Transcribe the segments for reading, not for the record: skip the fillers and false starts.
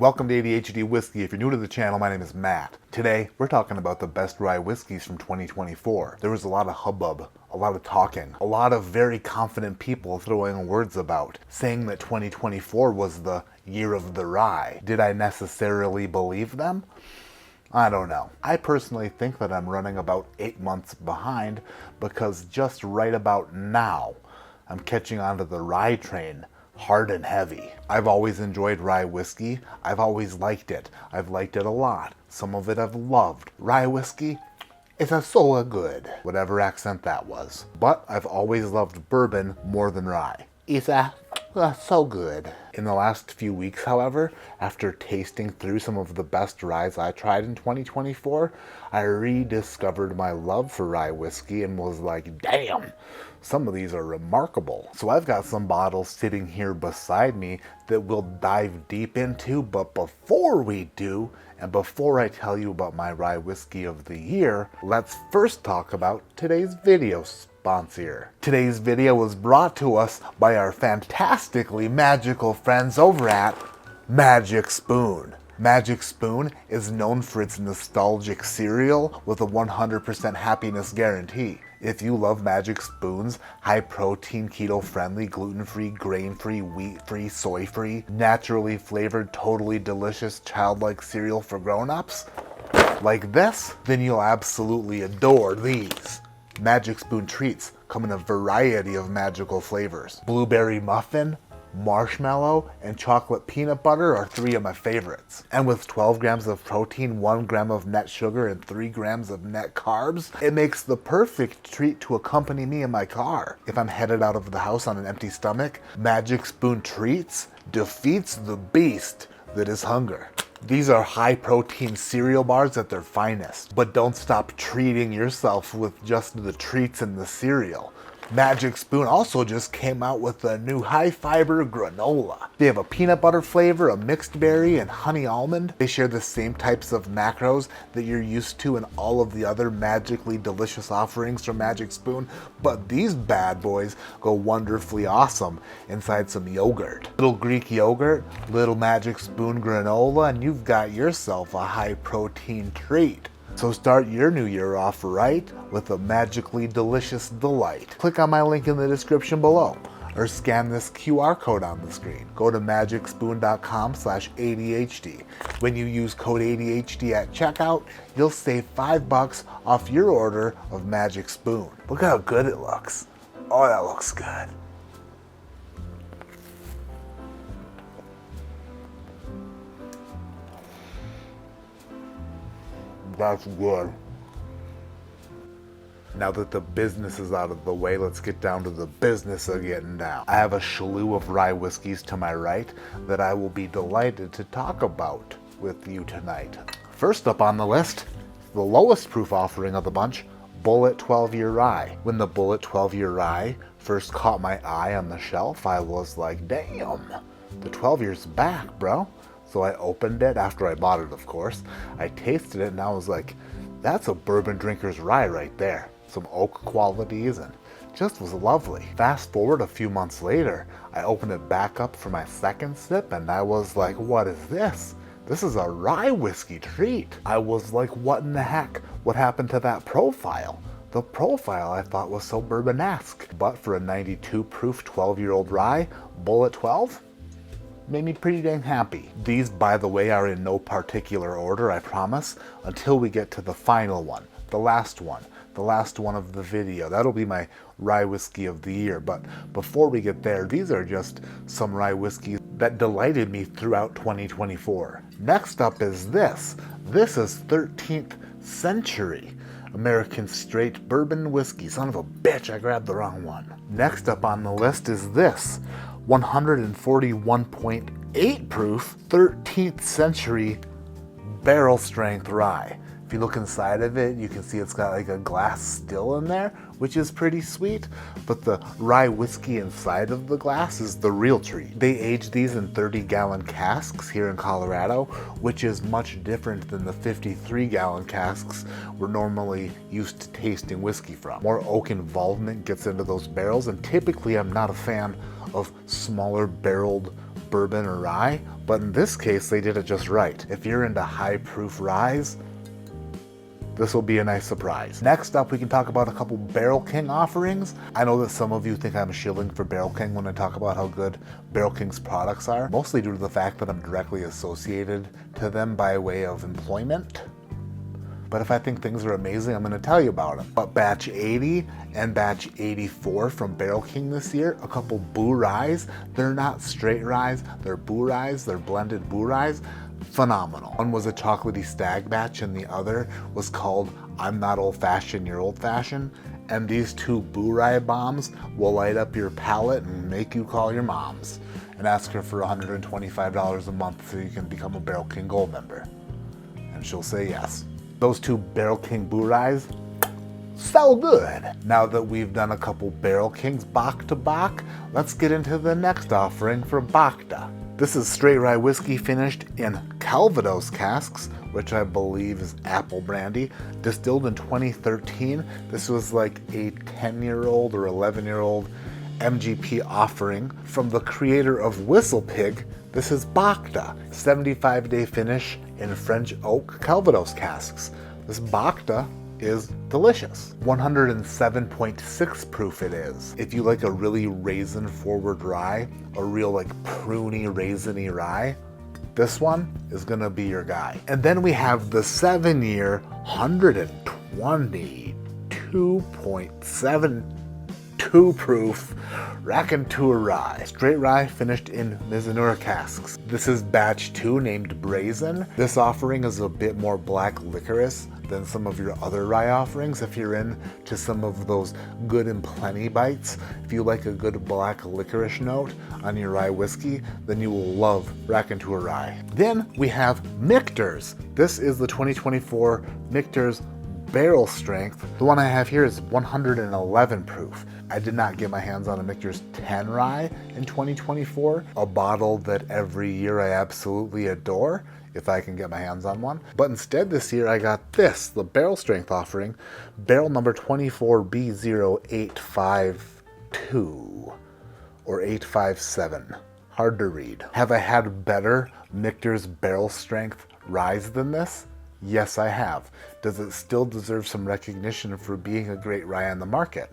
Welcome to ADHD Whiskey. If you're new to the channel, my name is Matt. Today, we're talking about the best rye whiskeys from 2024. There was a lot of hubbub, a lot of talking, a lot of very confident people throwing words about, saying that 2024 was the year of the rye. Did I necessarily believe them? I don't know. I personally think that I'm running about 8 months behind because just right about now, I'm catching on to the rye train hard and heavy. I've always enjoyed rye whiskey. I've always liked it. I've liked it a lot. Some of it I've loved. Rye whiskey, it's a so good. Whatever accent that was. But I've always loved bourbon more than rye. It's so good. In the last few weeks, however, after tasting through some of the best ryes I tried in 2024, I rediscovered my love for rye whiskey and was like, damn, some of these are remarkable. So I've got some bottles sitting here beside me that we'll dive deep into, but before we do, and before I tell you about my rye whiskey of the year, let's first talk about today's video sponsor. Today's video was brought to us by our fantastically magical friends over at Magic Spoon. Magic Spoon is known for its nostalgic cereal with a 100% happiness guarantee. If you love Magic Spoon's high-protein, keto-friendly, gluten-free, grain-free, wheat-free, soy-free, naturally flavored, totally delicious, childlike cereal for grown-ups, like this, then you'll absolutely adore these. Magic Spoon treats come in a variety of magical flavors. Blueberry muffin, marshmallow, and chocolate peanut butter are 3 of my favorites. And with 12 grams of protein, 1 gram of net sugar, and 3 grams of net carbs, it makes the perfect treat to accompany me in my car. If I'm headed out of the house on an empty stomach, Magic Spoon treats defeats the beast that is hunger. These are high-protein cereal bars at their finest. But don't stop treating yourself with just the treats in the cereal. Magic Spoon also just came out with a new high-fiber granola. They have a peanut butter flavor, a mixed berry, and honey almond. They share the same types of macros that you're used to in all of the other magically delicious offerings from Magic Spoon, but these bad boys go wonderfully awesome inside some yogurt. Little Greek yogurt, little Magic Spoon granola, and you've got yourself a high-protein treat. So start your new year off right with a magically delicious delight. Click on my link in the description below or scan this QR code on the screen. Go to magicspoon.com/ADHD. When you use code ADHD at checkout, you'll save $5 off your order of Magic Spoon. Look how good it looks. Oh, that looks good. That's good. Now that the business is out of the way, let's get down to the business of getting down. I have a slew of rye whiskeys to my right that I will be delighted to talk about with you tonight. First up on the list, the lowest proof offering of the bunch, Bulleit 12-Year Rye. When the Bulleit 12-Year Rye first caught my eye on the shelf, I was like, damn, the 12 years back, bro. So I opened it after I bought it, of course. I tasted it and I was like, that's a bourbon drinker's rye right there. Some oak qualities and just was lovely. Fast forward a few months later, I opened it back up for my second sip and I was like, what is this? This is a rye whiskey treat. I was like, what in the heck? What happened to that profile? The profile I thought was so bourbon-esque. But for a 92 proof 12-year-old rye, Bulleit 12, made me pretty dang happy. These, by the way, are in no particular order, I promise, until we get to the final one, the last one of the video. That'll be my rye whiskey of the year. But before we get there, these are just some rye whiskeys that delighted me throughout 2024. Next up is this. This is 13th Century American Straight Bourbon Whiskey. Son of a bitch, I grabbed the wrong one. Next up on the list is this. 141.8 proof 13th Century Barrel Strength Rye. If you look inside of it, you can see it's got like a glass still in there, which is pretty sweet, but the rye whiskey inside of the glass is the real treat. They age these in 30-gallon casks here in Colorado, which is much different than the 53-gallon casks we're normally used to tasting whiskey from. More oak involvement gets into those barrels, and typically I'm not a fan of smaller barreled bourbon or rye, but in this case they did it just right. If you're into high proof ryes, this will be a nice surprise. Next up, we can talk about a couple Barrel King offerings. I know that some of you think I'm shilling for Barrel King when I talk about how good Barrel King's products are, mostly due to the fact that I'm directly associated to them by way of employment. But if I think things are amazing, I'm gonna tell you about them. But batch 80 and batch 84 from Barrel King this year, a couple Boo Ryes. They're not straight ryes, they're Boo Ryes, they're blended Boo Ryes. Phenomenal. One was a chocolatey stag batch and the other was called I'm Not Old Fashioned, You're Old Fashioned. And these two Boo Rye bombs will light up your palate and make you call your moms and ask her for $125 a month so you can become a Barrel King Gold member. And she'll say yes. Those two Barrel King Boo Ryes, so good. Now that we've done a couple Barrel Kings Bach to Bach, let's get into the next offering for Bachta. This is straight rye whiskey finished in Calvados casks, which I believe is apple brandy, distilled in 2013. This was like a 10-year-old or 11-year-old MGP offering from the creator of Whistle Pig. This is Bachta, 75-day finish in French oak Calvados casks. This Bachta is delicious. 107.6 proof it is. If you like a really raisin forward rye, a real like pruny raisiny rye, this one is gonna be your guy. And then we have the 7-year 122.72 proof Raconteur Rye. Straight rye finished in Mizunura casks. This is batch 2 named Brazen. This offering is a bit more black licorice than some of your other rye offerings. If you're into some of those good and plenty bites, if you like a good black licorice note on your rye whiskey, then you will love Raconteur Rye. Then we have Mters. This is the 2024 Mters barrel strength. The one I have here is 111 proof. I did not get my hands on a Mters 10 rye in 2024, a bottle that every year I absolutely adore if I can get my hands on one. But instead this year I got this, the barrel strength offering, barrel number 24B0852 or 857. Hard to read. Have I had better Mters barrel strength ryes than this? Yes, I have. Does it still deserve some recognition for being a great rye on the market?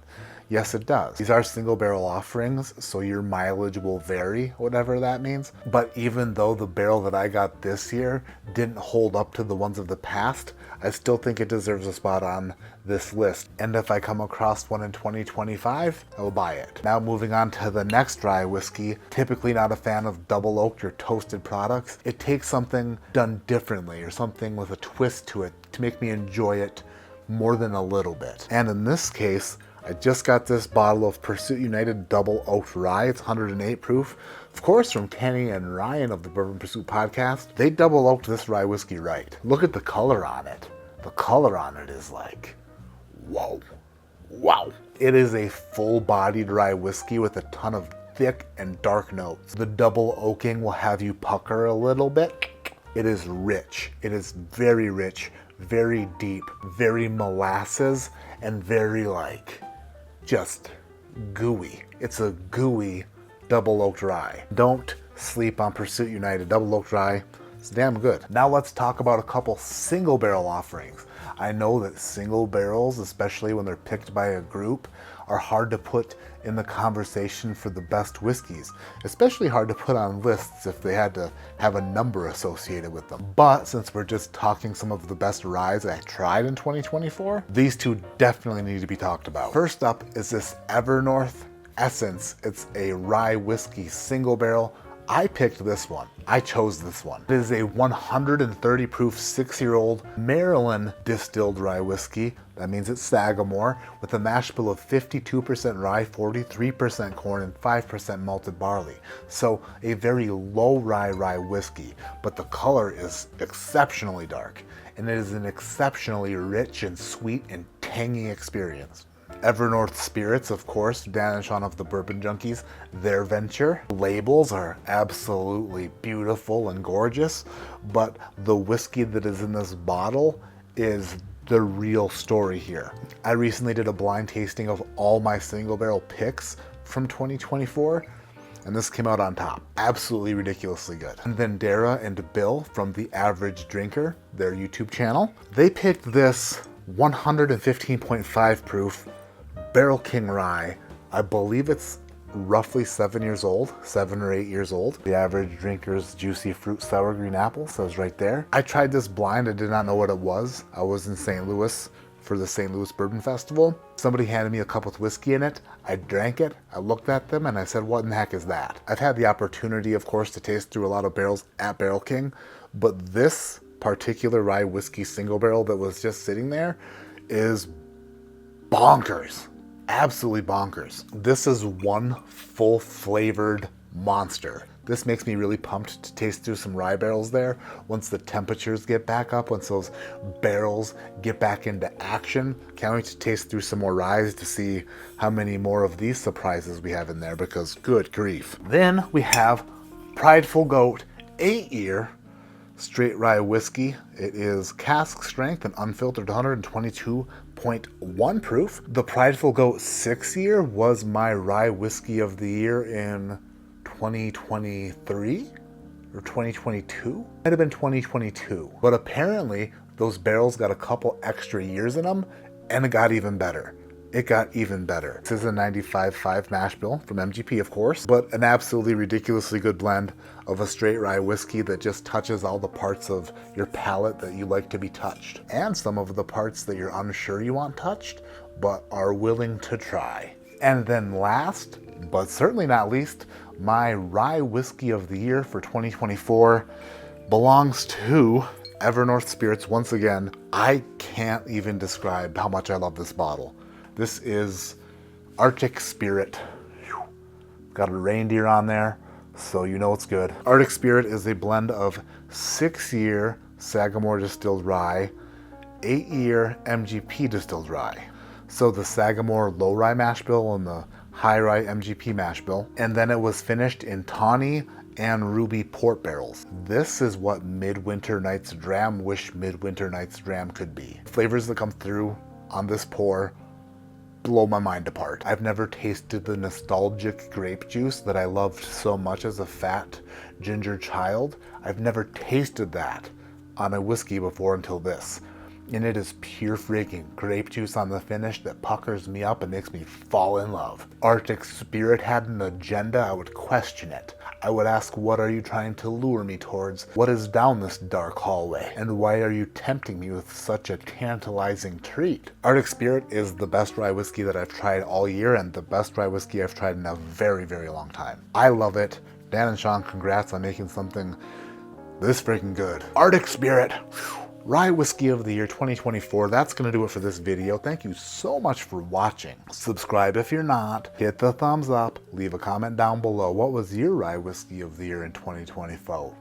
Yes, it does. These are single barrel offerings, so your mileage will vary, whatever that means. But even though the barrel that I got this year didn't hold up to the ones of the past, I still think it deserves a spot on this list. And if I come across one in 2025, I will buy it. Now moving on to the next rye whiskey, typically not a fan of double oaked or toasted products. It takes something done differently or something with a twist to it to make me enjoy it more than a little bit. And in this case, I just got this bottle of Pursuit United Double Oaked Rye. It's 108 proof. Of course, from Kenny and Ryan of the Bourbon Pursuit podcast. They double oaked this rye whiskey right. Look at the color on it. The color on it is like, whoa, wow. It is a full-bodied rye whiskey with a ton of thick and dark notes. The double oaking will have you pucker a little bit. It is rich. It is very rich, very deep, very molasses, and very like, just gooey. It's a gooey double oaked rye. Don't sleep on Pursuit United Double Oaked Rye. It's damn good. Now let's talk about a couple single barrel offerings. I know that single barrels, especially when they're picked by a group, are hard to put in the conversation for the best whiskeys, especially hard to put on lists if they had to have a number associated with them. But since we're just talking some of the best ryes I tried in 2024, these two definitely need to be talked about. First up is this Evernorth Essence. It's a rye whiskey single barrel. I picked this one. I chose this one. It is a 130 proof 6-year-old Maryland distilled rye whiskey. That means it's Sagamore, with a mash bill of 52% rye, 43% corn, and 5% malted barley. So a very low rye whiskey, but the color is exceptionally dark, and it is an exceptionally rich and sweet and tangy experience. Evernorth Spirits, of course, Dan and Sean of the Bourbon Junkies, their venture. Labels are absolutely beautiful and gorgeous, but the whiskey that is in this bottle is the real story here. I recently did a blind tasting of all my single barrel picks from 2024, and this came out on top. Absolutely ridiculously good. And then Dara and Bill from The Average Drinker, their YouTube channel, they picked this 115.5 proof Barrel King Rye. I believe it's roughly 7 years old, 7 or 8 years old. The Average Drinker's Juicy Fruit Sour Green Apple says right there. I tried this blind. I did not know what it was. I was in St. Louis for the St. Louis Bourbon Festival. Somebody handed me a cup with whiskey in it. I drank it. I looked at them and I said, what in the heck is that? I've had the opportunity, of course, to taste through a lot of barrels at Barrel King, but this particular rye whiskey single barrel that was just sitting there is bonkers. Absolutely bonkers. This is one full flavored monster. This makes me really pumped to taste through some rye barrels there. Once the temperatures get back up, once those barrels get back into action, can't wait to taste through some more ryes to see how many more of these surprises we have in there, because good grief. Then we have Prideful Goat 8-year straight rye whiskey. It is cask strength and unfiltered, 122.1 proof. The Prideful Goat 6-year was my rye whiskey of the year in 2023 or 2022. Might have been 2022. But apparently those barrels got a couple extra years in them and it got even better. It got even better. This is a 95.5 mash bill from MGP, of course, but an absolutely ridiculously good blend of a straight rye whiskey that just touches all the parts of your palate that you like to be touched, and some of the parts that you're unsure you want touched, but are willing to try. And then last, but certainly not least, my rye whiskey of the year for 2024 belongs to Evernorth Spirits. Once again, I can't even describe how much I love this bottle. This is Arctic Spirit. Whew. Got a reindeer on there, so you know it's good. Arctic Spirit is a blend of 6-year Sagamore distilled rye, 8-year MGP distilled rye. So the Sagamore low rye mash bill and the high rye MGP mash bill. And then it was finished in tawny and ruby port barrels. This is what Midwinter Night's Dram wish Midwinter Night's Dram could be. Flavors that come through on this pour blow my mind apart. I've never tasted the nostalgic grape juice that I loved so much as a fat ginger child. I've never tasted that on a whiskey before until this. And it is pure freaking grape juice on the finish that puckers me up and makes me fall in love. Arctic Spirit had an agenda, I would question it. I would ask, what are you trying to lure me towards? What is down this dark hallway? And why are you tempting me with such a tantalizing treat? Arctic Spirit is the best rye whiskey that I've tried all year, and the best rye whiskey I've tried in a very, very long time. I love it. Dan and Sean, congrats on making something this freaking good. Arctic Spirit. Whew. Rye Whiskey of the Year 2024. That's going to do it for this video. Thank you so much for watching. Subscribe if you're not. Hit the thumbs up. Leave a comment down below. What was your Rye Whiskey of the Year in 2024?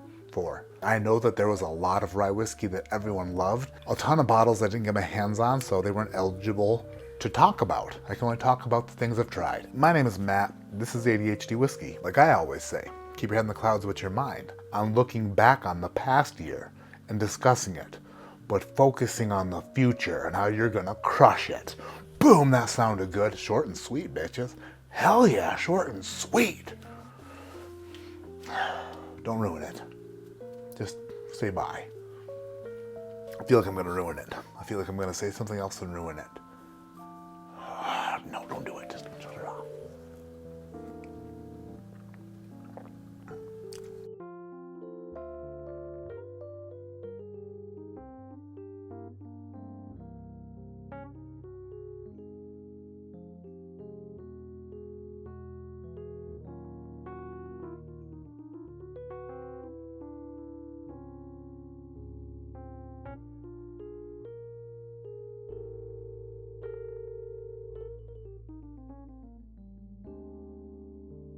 I know that there was a lot of rye whiskey that everyone loved. A ton of bottles I didn't get my hands on, so they weren't eligible to talk about. I can only talk about the things I've tried. My name is Matt. This is ADHD Whiskey. Like I always say, keep your head in the clouds with your mind. I'm looking back on the past year and discussing it, but focusing on the future and how you're gonna crush it. Boom, that sounded good. Short and sweet, bitches. Hell yeah, short and sweet. Don't ruin it. Just say bye. I feel like I'm gonna ruin it. I feel like I'm gonna say something else and ruin it.